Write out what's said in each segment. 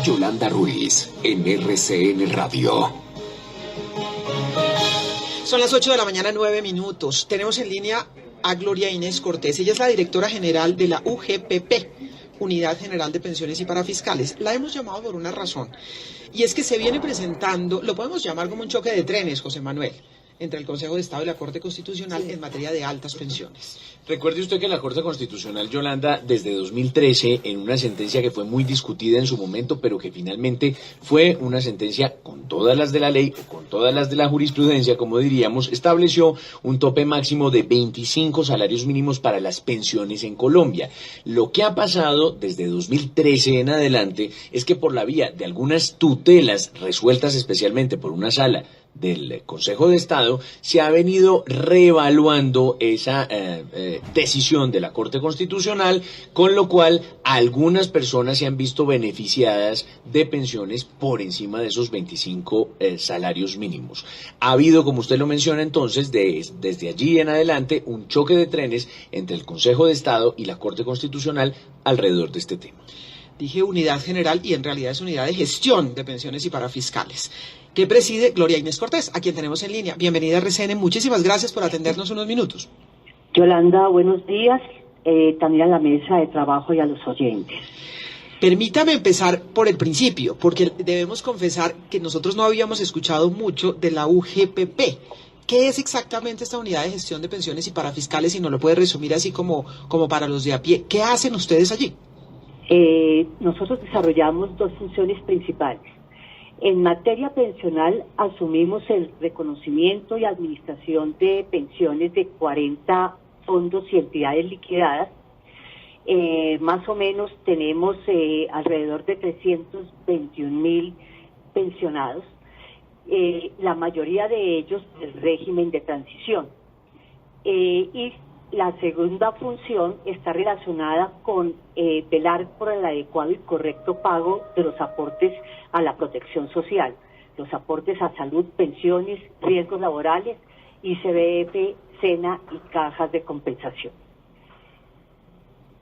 Yolanda Ruiz, en RCN Radio. Son las 8 de la mañana, 9 minutos. Tenemos en línea a Gloria Inés Cortés. Ella es la directora general de la UGPP, Unidad General de Pensiones y Parafiscales. La hemos llamado por una razón, y es que se viene presentando, lo podemos llamar como un choque de trenes, José Manuel, entre el Consejo de Estado y la Corte Constitucional en materia de altas pensiones. Recuerde usted que la Corte Constitucional, Yolanda, desde 2013, en una sentencia que fue muy discutida en su momento, pero que finalmente fue una sentencia con todas las de la ley, o con todas las de la jurisprudencia, como diríamos, estableció un tope máximo de 25 salarios mínimos para las pensiones en Colombia. Lo que ha pasado desde 2013 en adelante es que por la vía de algunas tutelas resueltas especialmente por una sala del Consejo de Estado, se ha venido reevaluando esa decisión de la Corte Constitucional, con lo cual algunas personas se han visto beneficiadas de pensiones por encima de esos 25 salarios mínimos. Ha habido, como usted lo menciona entonces, desde allí en adelante, un choque de trenes entre el Consejo de Estado y la Corte Constitucional alrededor de este tema. Dije unidad general y en realidad es unidad de gestión de pensiones y parafiscales, que preside Gloria Inés Cortés, a quien tenemos en línea. Bienvenida a RCN, muchísimas gracias por atendernos unos minutos. Yolanda, buenos días, también a la mesa de trabajo y a los oyentes. Permítame empezar por el principio, porque debemos confesar que nosotros no habíamos escuchado mucho de la UGPP. ¿Qué es exactamente esta unidad de gestión de pensiones y parafiscales? Si nos lo puede resumir así como para los de a pie. ¿Qué hacen ustedes allí? Nosotros desarrollamos dos funciones principales. En materia pensional asumimos el reconocimiento y administración de pensiones de 40 fondos y entidades liquidadas. Más o menos tenemos alrededor de 321.000 pensionados, la mayoría de ellos del régimen de transición. Y la segunda función está relacionada con velar por el adecuado y correcto pago de los aportes a la protección social, los aportes a salud, pensiones, riesgos laborales, ICBF, SENA y cajas de compensación.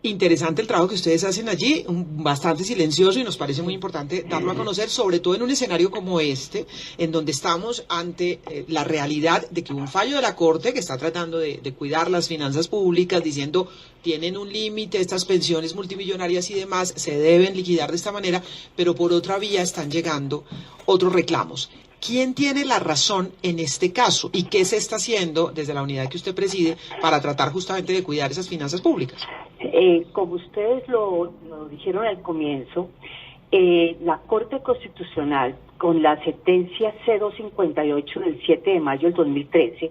Interesante el trabajo que ustedes hacen allí, bastante silencioso, y nos parece muy importante darlo a conocer, sobre todo en un escenario como este, en donde estamos ante la realidad de que un fallo de la Corte que está tratando de cuidar las finanzas públicas, diciendo tienen un límite, estas pensiones multimillonarias y demás se deben liquidar de esta manera, pero por otra vía están llegando otros reclamos. ¿Quién tiene la razón en este caso? ¿Y qué se está haciendo desde la unidad que usted preside para tratar justamente de cuidar esas finanzas públicas? Como ustedes lo dijeron al comienzo, la Corte Constitucional, con la sentencia 058 del 7 de mayo del 2013,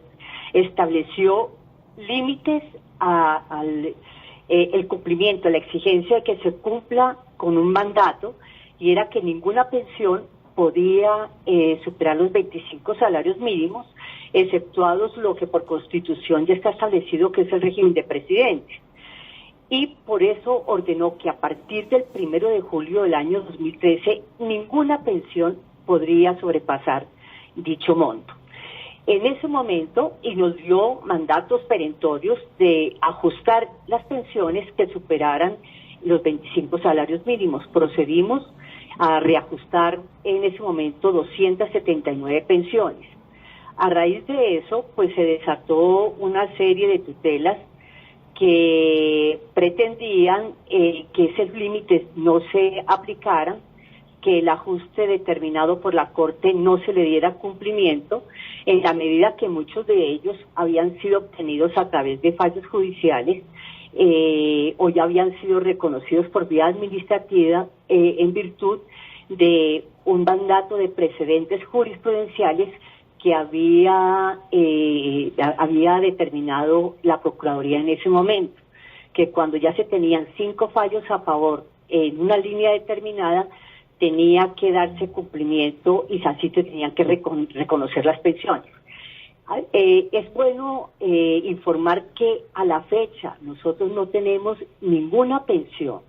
estableció límites al el cumplimiento, la exigencia de que se cumpla con un mandato, y era que ninguna pensión podía superar los 25 salarios mínimos, exceptuados lo que por Constitución ya está establecido, que es el régimen de presidente. Y por eso ordenó que a partir del 1 de julio del año 2013 ninguna pensión podría sobrepasar dicho monto. En ese momento, y nos dio mandatos perentorios de ajustar las pensiones que superaran los 25 salarios mínimos. Procedimos a reajustar en ese momento 279 pensiones. A raíz de eso, pues se desató una serie de tutelas que pretendían que esos límites no se aplicaran, que el ajuste determinado por la Corte no se le diera cumplimiento, en la medida que muchos de ellos habían sido obtenidos a través de fallos judiciales o ya habían sido reconocidos por vía administrativa en virtud de un mandato de precedentes jurisprudenciales que había determinado la Procuraduría en ese momento, que cuando ya se tenían 5 fallos a favor en una línea determinada, tenía que darse cumplimiento y así se tenían que reconocer las pensiones. Es bueno informar que a la fecha nosotros no tenemos ninguna pensión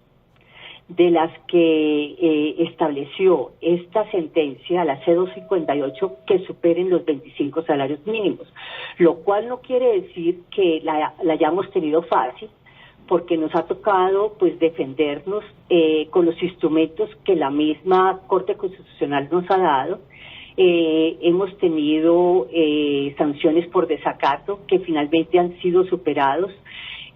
de las que estableció esta sentencia, la C258, que superen los 25 salarios mínimos, lo cual no quiere decir que la hayamos tenido fácil, porque nos ha tocado pues defendernos con los instrumentos que la misma Corte Constitucional nos ha dado. Hemos tenido sanciones por desacato que finalmente han sido superados.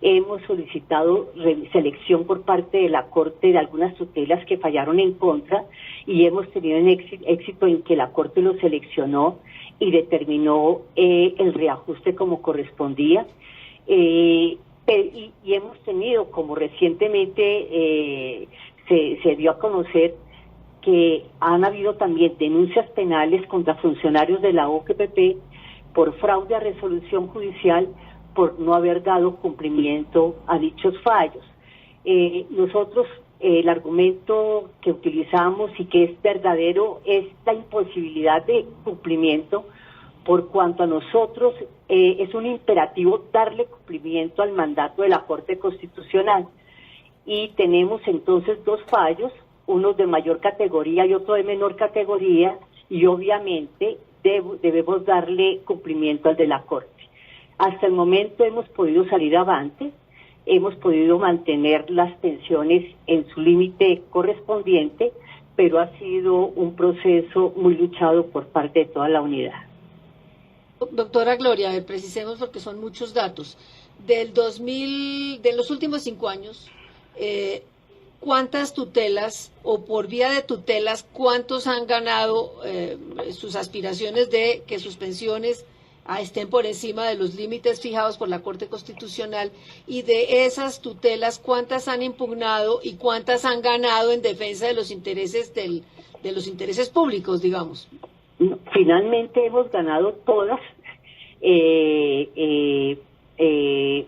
Hemos solicitado selección por parte de la Corte de algunas tutelas que fallaron en contra y hemos tenido éxito en que la Corte lo seleccionó y determinó el reajuste como correspondía. Y hemos tenido, como recientemente se dio a conocer, que han habido también denuncias penales contra funcionarios de la OGPP por fraude a resolución judicial por no haber dado cumplimiento a dichos fallos. Nosotros, el argumento que utilizamos y que es verdadero es la imposibilidad de cumplimiento, por cuanto a nosotros es un imperativo darle cumplimiento al mandato de la Corte Constitucional. Y tenemos entonces dos fallos, uno de mayor categoría y otro de menor categoría, y obviamente debemos darle cumplimiento al de la Corte. Hasta el momento hemos podido salir avante, hemos podido mantener las pensiones en su límite correspondiente, pero ha sido un proceso muy luchado por parte de toda la unidad. Doctora Gloria, precisemos porque son muchos datos. De los últimos 5 años, ¿cuántas tutelas o por vía de tutelas, cuántos han ganado sus aspiraciones de que sus pensiones estén por encima de los límites fijados por la Corte Constitucional? Y de esas tutelas, ¿cuántas han impugnado y cuántas han ganado en defensa de los intereses de los intereses públicos, digamos? Finalmente hemos ganado todas,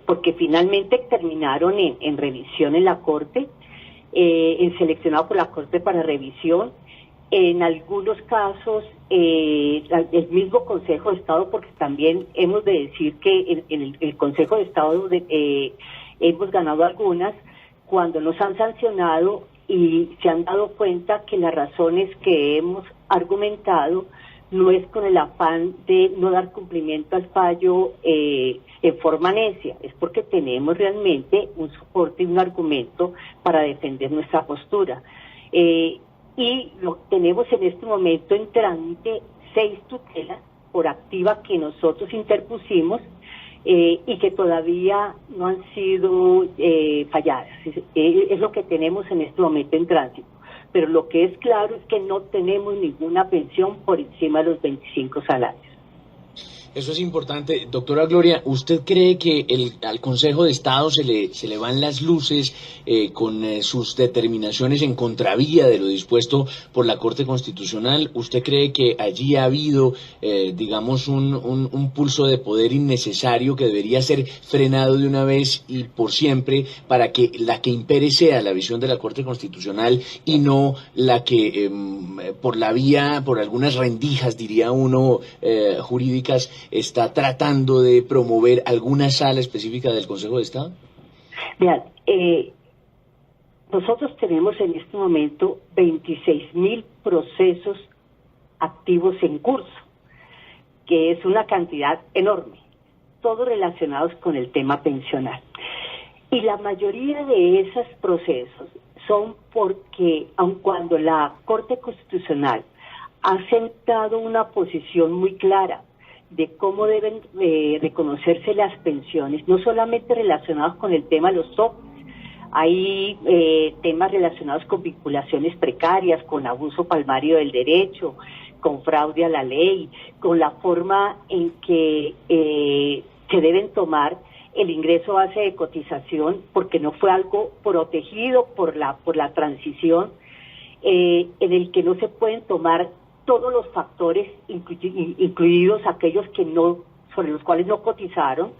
porque finalmente terminaron en revisión en la Corte, en seleccionado por la Corte para revisión. En algunos casos, el mismo Consejo de Estado, porque también hemos de decir que en el Consejo de Estado hemos ganado algunas, cuando nos han sancionado y se han dado cuenta que las razones que hemos argumentado no es con el afán de no dar cumplimiento al fallo en forma necia, es porque tenemos realmente un soporte y un argumento para defender nuestra postura. Y tenemos en este momento en trámite 6 tutelas por activa que nosotros interpusimos y que todavía no han sido falladas. Es lo que tenemos en este momento en tránsito. Pero lo que es claro es que no tenemos ninguna pensión por encima de los 25 salarios. Eso es importante. Doctora Gloria, ¿usted cree que al Consejo de Estado se le van las luces con sus determinaciones en contravía de lo dispuesto por la Corte Constitucional? ¿Usted cree que allí ha habido, digamos, un pulso de poder innecesario que debería ser frenado de una vez y por siempre para que la que impere sea la visión de la Corte Constitucional y no la que por algunas rendijas, diría uno, jurídicas, está tratando de promover alguna sala específica del Consejo de Estado? Vean, nosotros tenemos en este momento 26.000 procesos activos en curso, que es una cantidad enorme, todos relacionados con el tema pensional. Y la mayoría de esos procesos son porque, aun cuando la Corte Constitucional ha sentado una posición muy clara de cómo deben reconocerse las pensiones, no solamente relacionados con el tema de los topes, hay temas relacionados con vinculaciones precarias, con abuso palmario del derecho, con fraude a la ley, con la forma en que se deben tomar el ingreso base de cotización, porque no fue algo protegido por la transición, en el que no se pueden tomar todos los factores, incluidos aquellos sobre los cuales no cotizaron.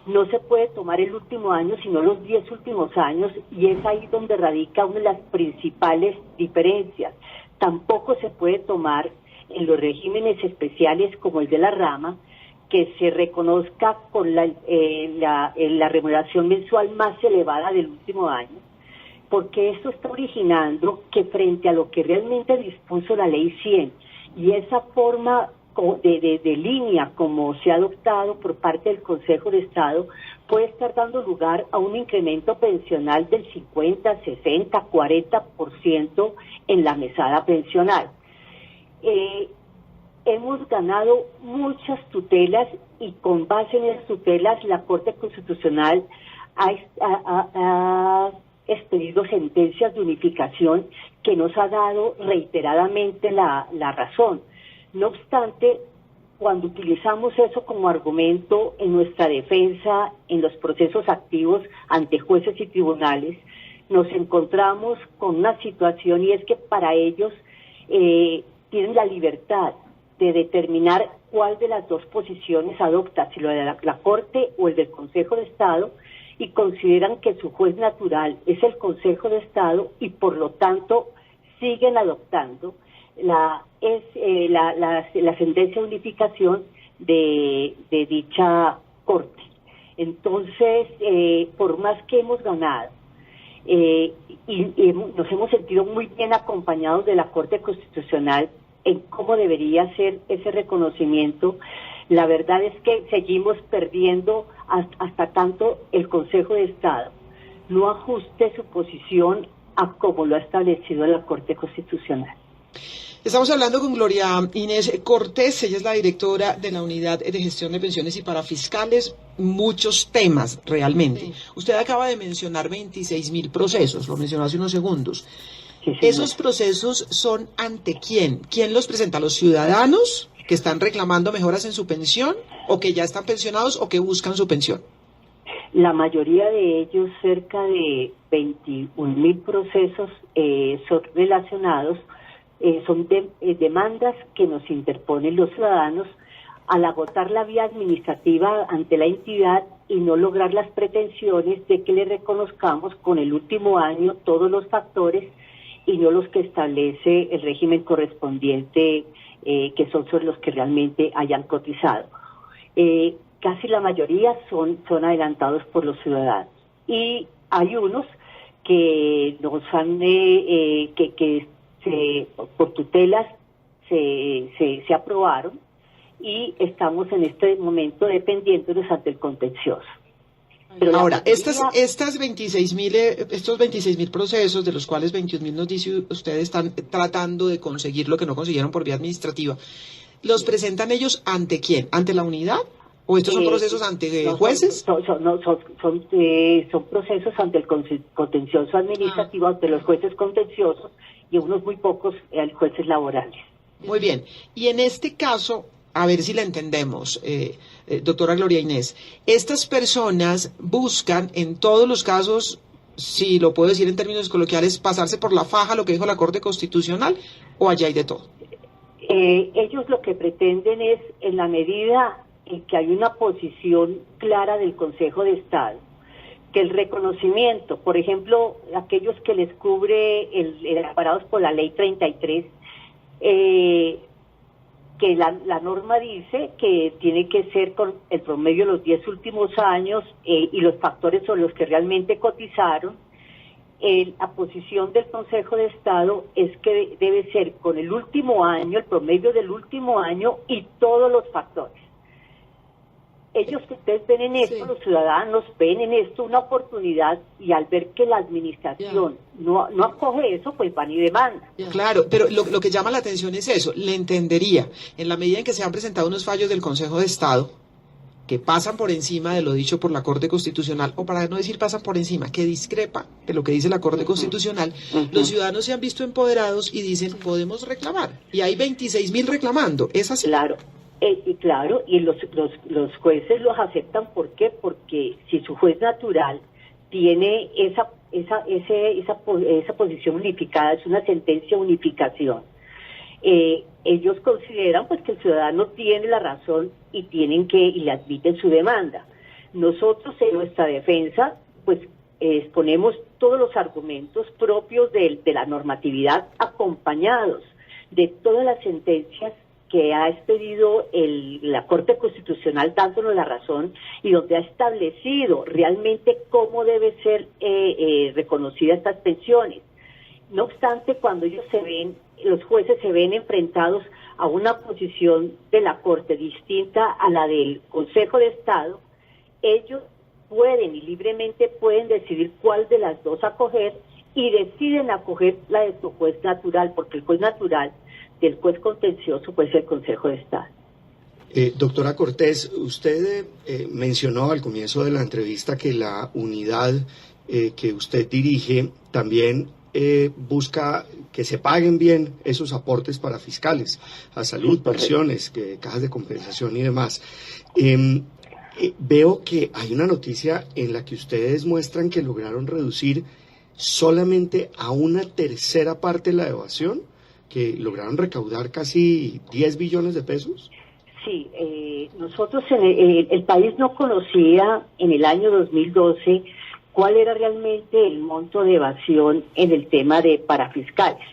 No se puede tomar el último año, sino los 10 últimos años, y es ahí donde radica una de las principales diferencias. Tampoco se puede tomar en los regímenes especiales como el de la rama, que se reconozca con la remuneración mensual más elevada del último año, porque esto está originando que frente a lo que realmente dispuso la Ley 100 y esa forma de línea como se ha adoptado por parte del Consejo de Estado puede estar dando lugar a un incremento pensional del 50, 60, 40% en la mesada pensional. Hemos ganado muchas tutelas y con base en esas tutelas la Corte Constitucional ha expedido sentencias de unificación que nos ha dado reiteradamente la razón. No obstante, cuando utilizamos eso como argumento en nuestra defensa, en los procesos activos ante jueces y tribunales, nos encontramos con una situación y es que para ellos tienen la libertad de determinar cuál de las dos posiciones adopta, si lo de la Corte o el del Consejo de Estado, y consideran que su juez natural es el Consejo de Estado y por lo tanto siguen adoptando la sentencia de unificación de dicha Corte. Entonces, por más que hemos ganado y nos hemos sentido muy bien acompañados de la Corte Constitucional en cómo debería ser ese reconocimiento, la verdad es que seguimos perdiendo hasta tanto el Consejo de Estado no ajuste su posición a como lo ha establecido la Corte Constitucional. Estamos hablando con Gloria Inés Cortés, ella es la directora de la Unidad de Gestión de Pensiones y Parafiscales. Muchos temas, realmente. Sí. Usted acaba de mencionar 26.000 procesos, lo mencionó hace unos segundos. Sí, ¿esos procesos son ante quién? ¿Quién los presenta? ¿Los ciudadanos que están reclamando mejoras en su pensión o que ya están pensionados o que buscan su pensión? La mayoría de ellos, cerca de 21.000 procesos, son relacionados, son demandas que nos interponen los ciudadanos al agotar la vía administrativa ante la entidad y no lograr las pretensiones de que le reconozcamos con el último año todos los factores y no los que establece el régimen correspondiente, que son sobre los que realmente hayan cotizado. Casi la mayoría son adelantados por los ciudadanos. Y hay unos que nos han, por tutelas se aprobaron y estamos en este momento dependiéndonos ante el contencioso. Pero ahora, estos 26.000 procesos, de los cuales 21.000 nos dice ustedes están tratando de conseguir lo que no consiguieron por vía administrativa, ¿los presentan ellos ante quién? ¿Ante la unidad? ¿O estos son procesos ante jueces? Son procesos ante el contencioso administrativo, ante los jueces contenciosos y unos muy pocos jueces laborales. Muy bien. Y en este caso, a ver si la entendemos, doctora Gloria Inés, estas personas buscan en todos los casos, si lo puedo decir en términos coloquiales, pasarse por la faja lo que dijo la Corte Constitucional, o allá hay de todo. Ellos lo que pretenden es, en la medida en que hay una posición clara del Consejo de Estado, que el reconocimiento, por ejemplo, aquellos que les cubre amparados por la Ley 33, que la norma dice que tiene que ser con el promedio de los 10 últimos años y los factores sobre los que realmente cotizaron. La posición del Consejo de Estado es que debe ser con el último año, el promedio del último año y todos los factores. Ellos que ustedes ven en esto, sí, los ciudadanos ven en esto una oportunidad y al ver que la administración no acoge eso, pues van y demandan. Claro, pero lo que llama la atención es eso, le entendería, en la medida en que se han presentado unos fallos del Consejo de Estado que pasan por encima de lo dicho por la Corte Constitucional, o para no decir pasan por encima, que discrepa de lo que dice la Corte Constitucional, los ciudadanos se han visto empoderados y dicen, podemos reclamar, y hay 26.000 reclamando, ¿es así? Claro. Claro, y los jueces los aceptan. ¿Por qué? Porque si su juez natural tiene esa posición unificada, es una sentencia de unificación, ellos consideran pues que el ciudadano tiene la razón y le admiten su demanda. Nosotros en nuestra defensa pues exponemos todos los argumentos propios de la normatividad, acompañados de todas las sentencias que ha expedido la Corte Constitucional dándonos la razón y donde ha establecido realmente cómo debe ser reconocidas estas pensiones. No obstante, cuando los jueces se ven enfrentados a una posición de la Corte distinta a la del Consejo de Estado, ellos pueden y libremente pueden decidir cuál de las dos acoger, y deciden acoger la de su juez natural, porque el juez natural del juez contencioso puede ser el Consejo de Estado. Doctora Cortés, usted mencionó al comienzo de la entrevista que la unidad que usted dirige también busca que se paguen bien esos aportes para fiscales, a salud, pensiones, cajas de compensación y demás. Veo que hay una noticia en la que ustedes muestran que lograron reducir solamente a una tercera parte de la evasión, que lograron recaudar casi 10 billones de pesos. Sí, nosotros el país no conocía en el año 2012 cuál era realmente el monto de evasión en el tema de parafiscales,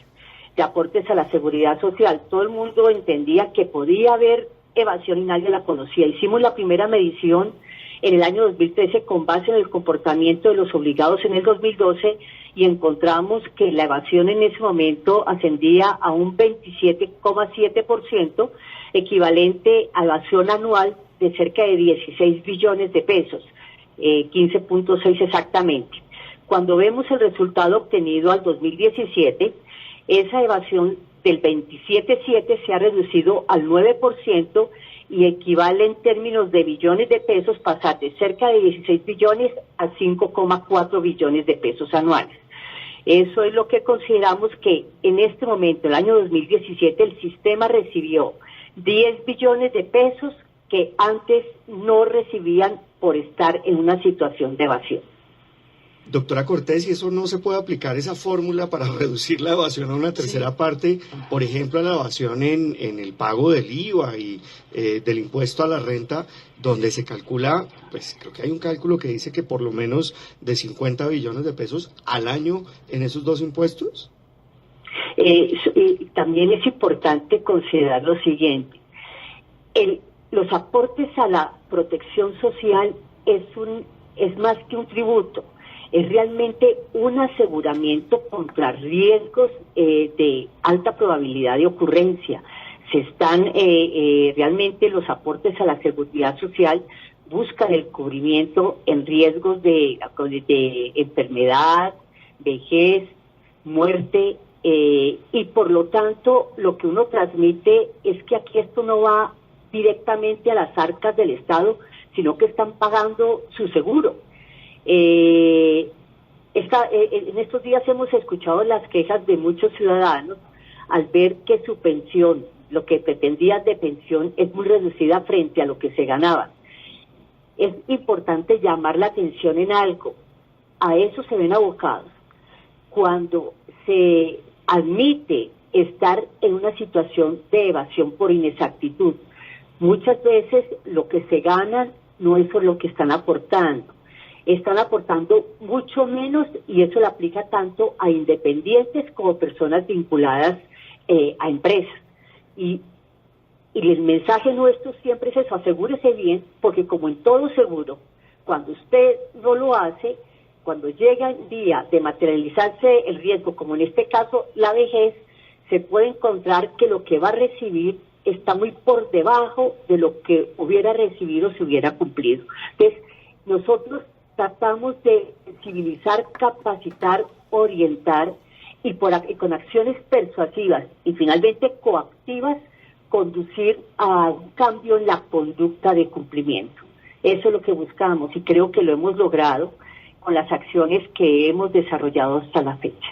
de aportes a la seguridad social. Todo el mundo entendía que podía haber evasión y nadie la conocía. Hicimos la primera medición en el año 2013 con base en el comportamiento de los obligados en el 2012 y encontramos que la evasión en ese momento ascendía a un 27,7%, equivalente a evasión anual de cerca de 16 billones de pesos, 15.6 exactamente. Cuando vemos el resultado obtenido al 2017, esa evasión del 27,7 se ha reducido al 9%, y equivale en términos de billones de pesos pasar de cerca de 16 billones a 5,4 billones de pesos anuales. Eso es lo que consideramos que en este momento, el año 2017, el sistema recibió 10 billones de pesos que antes no recibían por estar en una situación de evasión. Doctora Cortés, ¿y eso no se puede aplicar esa fórmula para reducir la evasión a una tercera parte? Por ejemplo, a la evasión en el pago del IVA y del impuesto a la renta, donde se calcula, pues creo que hay un cálculo que dice que por lo menos de 50 billones de pesos al año en esos dos impuestos. También es importante considerar lo siguiente. Los aportes a la protección social es más que un tributo. Es realmente un aseguramiento contra riesgos de alta probabilidad de ocurrencia. Realmente los aportes a la seguridad social buscan el cubrimiento en riesgos de enfermedad, vejez, muerte, y por lo tanto lo que uno transmite es que aquí esto no va directamente a las arcas del Estado, sino que están pagando su seguro. En estos días hemos escuchado las quejas de muchos ciudadanos al ver que su pensión, lo que pretendían de pensión, es muy reducida frente a lo que se ganaba. Es importante llamar la atención en algo. A eso se ven abocados cuando se admite estar en una situación de evasión por inexactitud. Muchas veces lo que se ganan no es lo que están aportando. Están aportando mucho menos, y eso le aplica tanto a independientes como personas vinculadas a empresas. Y el mensaje nuestro siempre es eso: asegúrese bien, porque como en todo seguro, cuando usted no lo hace, cuando llega el día de materializarse el riesgo, como en este caso la vejez, se puede encontrar que lo que va a recibir está muy por debajo de lo que hubiera recibido si hubiera cumplido. Entonces, nosotros tratamos de sensibilizar, capacitar, orientar y con acciones persuasivas y finalmente coactivas conducir a un cambio en la conducta de cumplimiento. Eso es lo que buscamos y creo que lo hemos logrado con las acciones que hemos desarrollado hasta la fecha.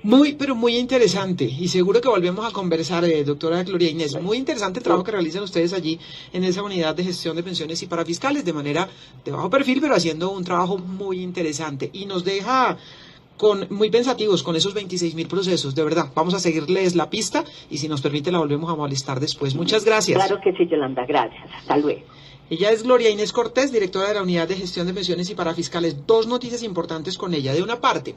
Muy, pero muy interesante, y seguro que volvemos a conversar, doctora Gloria Inés. Muy interesante el trabajo que realizan ustedes allí en esa unidad de gestión de pensiones y parafiscales, de manera de bajo perfil, pero haciendo un trabajo muy interesante. Y nos deja muy pensativos con esos 26.000 procesos, de verdad. Vamos a seguirles la pista y si nos permite la volvemos a molestar después. Muchas gracias. Claro que sí, Yolanda, gracias. Hasta luego. Ella es Gloria Inés Cortés, directora de la unidad de gestión de pensiones y parafiscales. Dos noticias importantes con ella. De una parte,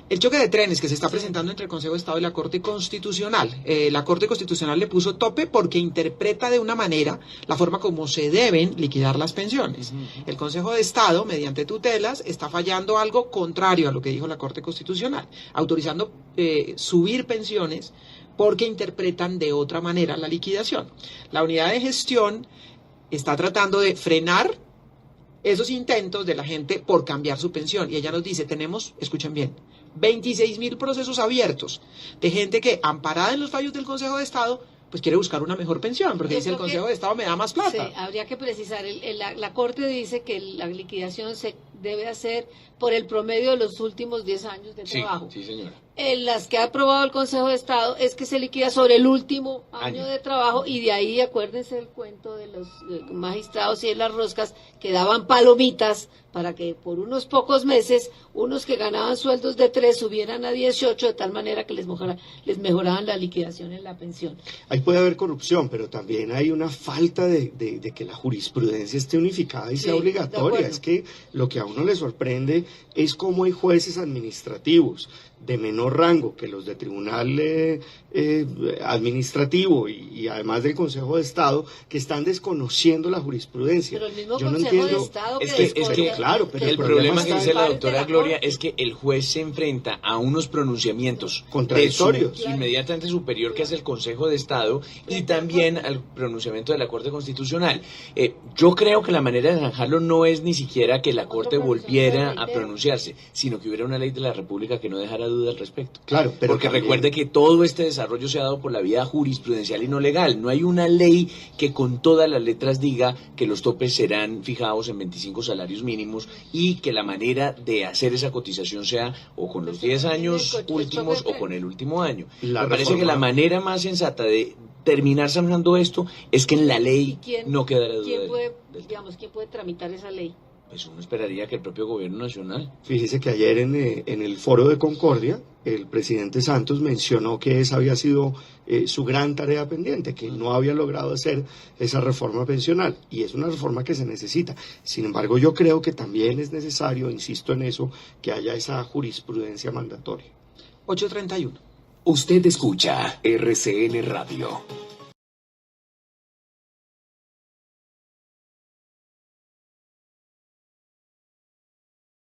El choque de trenes que se está presentando entre el Consejo de Estado y la Corte Constitucional. La Corte Constitucional le puso tope porque interpreta de una manera la forma como se deben liquidar las pensiones. El Consejo de Estado, mediante tutelas, está fallando algo contrario a lo que dijo la Corte Constitucional, autorizando subir pensiones porque interpretan de otra manera la liquidación. La unidad de gestión está tratando de frenar esos intentos de la gente por cambiar su pensión. Y ella nos dice, tenemos, escuchen bien, 26.000 procesos abiertos de gente que, amparada en los fallos del Consejo de Estado, pues quiere buscar una mejor pensión, porque dice el Consejo de Estado me da más plata. Sí, habría que precisar, la Corte dice que la liquidación se debe hacer por el promedio de los últimos 10 años de trabajo. Sí, señora. En las que ha aprobado el Consejo de Estado es que se liquida sobre el último año de trabajo, y de ahí acuérdense el cuento de los magistrados y de las roscas que daban palomitas para que por unos pocos meses unos que ganaban sueldos de 3 subieran a 18 de tal manera que les mejoraban la liquidación en la pensión. Ahí puede haber corrupción, pero también hay una falta de que la jurisprudencia esté unificada y sea obligatoria. Es que lo que a uno le sorprende es cómo hay jueces administrativos de menor rango que los de tribunal administrativo y además del Consejo de Estado que están desconociendo la jurisprudencia. Pero el mismo Yo no Consejo entiendo. de Estado Claro, pero el problema que dice la parte doctora de la Gloria Corte. es que el juez se enfrenta a unos pronunciamientos Contradictorios. de su inmediatamente superior, que es el Consejo de Estado, y también al pronunciamiento de la Corte Constitucional. Yo creo que la manera de zanjarlo no es ni siquiera que la Corte volviera a pronunciarse, sino que hubiera una ley de la República que no dejara duda al respecto. Claro, pero porque también, recuerde que todo este desarrollo se ha dado por la vía jurisprudencial y no legal. No hay una ley que con todas las letras diga que los topes serán fijados en 25 salarios mínimos y que la manera de hacer esa cotización sea o con los 10 años últimos o con el último año. Me parece que la manera más sensata de terminar zanjando esto es que en la ley no quedara duda. ¿Quién puede tramitar esa ley? Pues uno esperaría que el propio gobierno nacional. Fíjese que ayer en el foro de Concordia, el presidente Santos mencionó que esa había sido su gran tarea pendiente, que no había logrado hacer esa reforma pensional, y es una reforma que se necesita. Sin embargo, yo creo que también es necesario, insisto en eso, que haya esa jurisprudencia mandatoria. 8:31. Usted escucha RCN Radio.